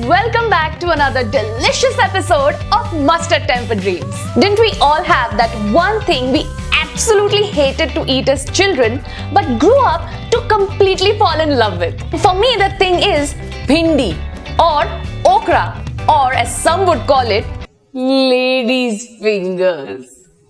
welcome back to another delicious episode of Mustard Temper Dreams. Didn't we all have that one thing we absolutely hated to eat as children but grew up to completely fall in love with? For me, the thing is bhindi or okra, or as some would call it, ladies' fingers.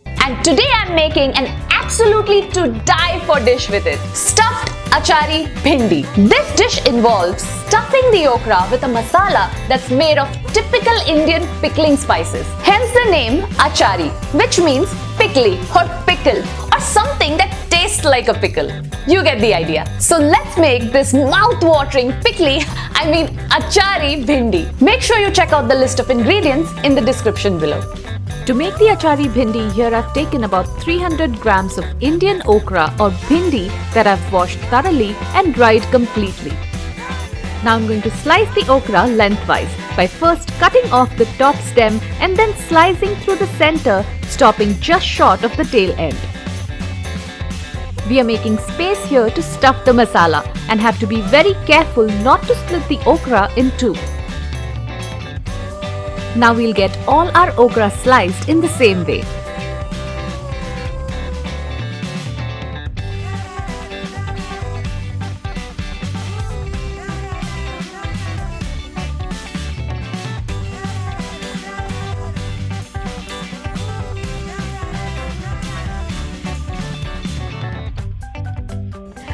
And today I'm making an absolutely to die for dish with it. Stuffed Achari Bhindi. This dish involves stuffing the okra with a masala that's made of typical Indian pickling spices. Hence the name Achari, which means pickly or pickle or something that tastes like a pickle. You get the idea. So let's make this mouth-watering Achari Bhindi. Make sure you check out the list of ingredients in the description below. To make the Achari Bhindi, here I've taken about 300 grams of Indian okra or bhindi that I've washed thoroughly and dried completely. Now I'm going to slice the okra lengthwise by first cutting off the top stem and then slicing through the center, stopping just short of the tail end. We are making space here to stuff the masala and have to be very careful not to split the okra in two. Now we'll get all our okra sliced in the same way.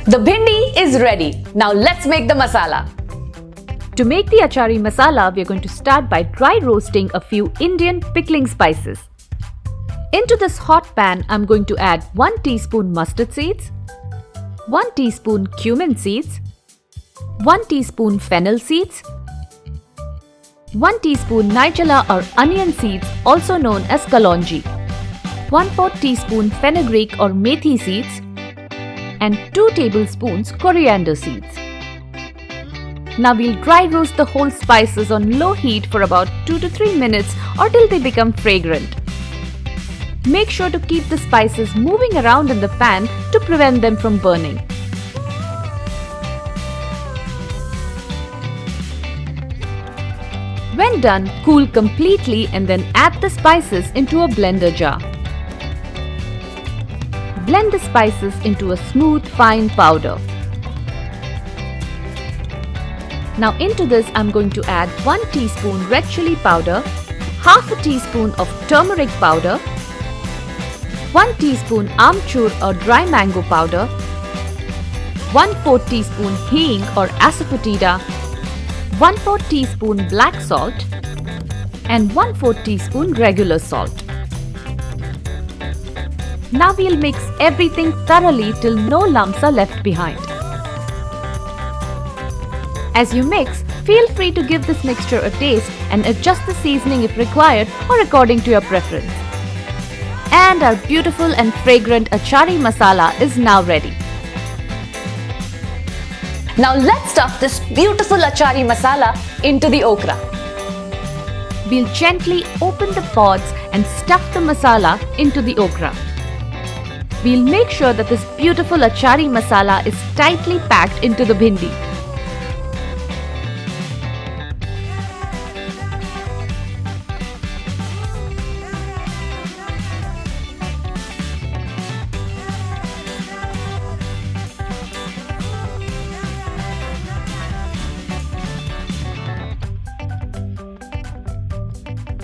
The bhindi is ready. Now let's make the masala. To make the Achari Masala, we are going to start by dry roasting a few Indian pickling spices. Into this hot pan, I'm going to add 1 teaspoon mustard seeds, 1 teaspoon cumin seeds, 1 teaspoon fennel seeds, 1 teaspoon Nigella or onion seeds, also known as Kalonji, 1/4 teaspoon Fenugreek or methi seeds, and 2 tablespoons Coriander Seeds. Now we'll dry roast the whole spices on low heat for about 2 to 3 minutes or till they become fragrant. Make sure to keep the spices moving around in the pan to prevent them from burning. When done, cool completely and then add the spices into a blender jar. Blend the spices into a smooth, fine powder. Now into this I'm going to add 1 teaspoon red chilli powder, half a teaspoon of turmeric powder, 1 teaspoon Amchur or dry mango powder, 1/4 teaspoon hing or asafoetida, 1/4 teaspoon black salt and 1/4 teaspoon regular salt. Now we'll mix everything thoroughly till no lumps are left behind. As you mix, feel free to give this mixture a taste and adjust the seasoning if required or according to your preference. And our beautiful and fragrant Achari Masala is now ready. Now let's stuff this beautiful Achari Masala into the okra. We'll gently open the pods and stuff the masala into the okra. We'll make sure that this beautiful Achari Masala is tightly packed into the bhindi.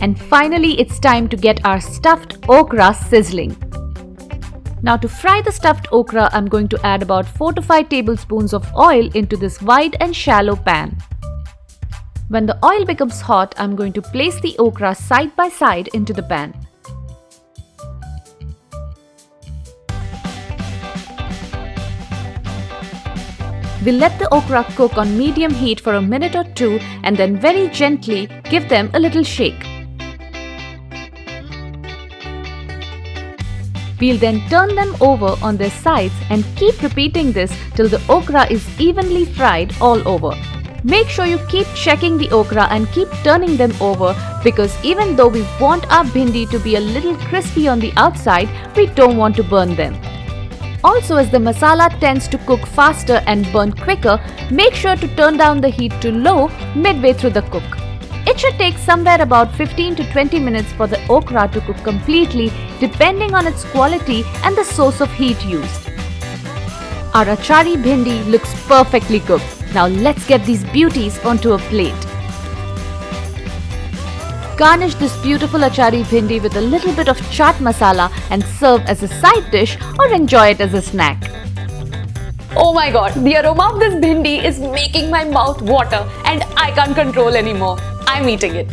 And finally, it's time to get our stuffed okra sizzling. Now to fry the stuffed okra, I'm going to add about 4 to 5 tablespoons of oil into this wide and shallow pan. When the oil becomes hot, I'm going to place the okra side by side into the pan. We'll let the okra cook on medium heat for a minute or two and then very gently give them a little shake. We'll then turn them over on their sides and keep repeating this till the okra is evenly fried all over. Make sure you keep checking the okra and keep turning them over, because even though we want our bhindi to be a little crispy on the outside, we don't want to burn them. Also, as the masala tends to cook faster and burn quicker, make sure to turn down the heat to low midway through the cook. It should take somewhere about 15 to 20 minutes for the okra to cook completely, depending on its quality and the source of heat used. Our Achari Bhindi looks perfectly cooked. Now let's get these beauties onto a plate. Garnish this beautiful Achari Bhindi with a little bit of chaat masala and serve as a side dish or enjoy it as a snack. Oh my god, the aroma of this bhindi is making my mouth water and I can't control anymore. I'm eating it.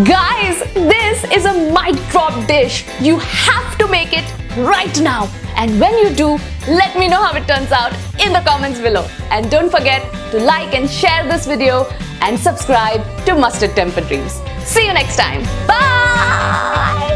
Guys, this is a mic drop dish. You have to make it right now. And when you do, let me know how it turns out in the comments below. And don't forget to like and share this video and subscribe to Mustard Temper Dreams. See you next time. Bye!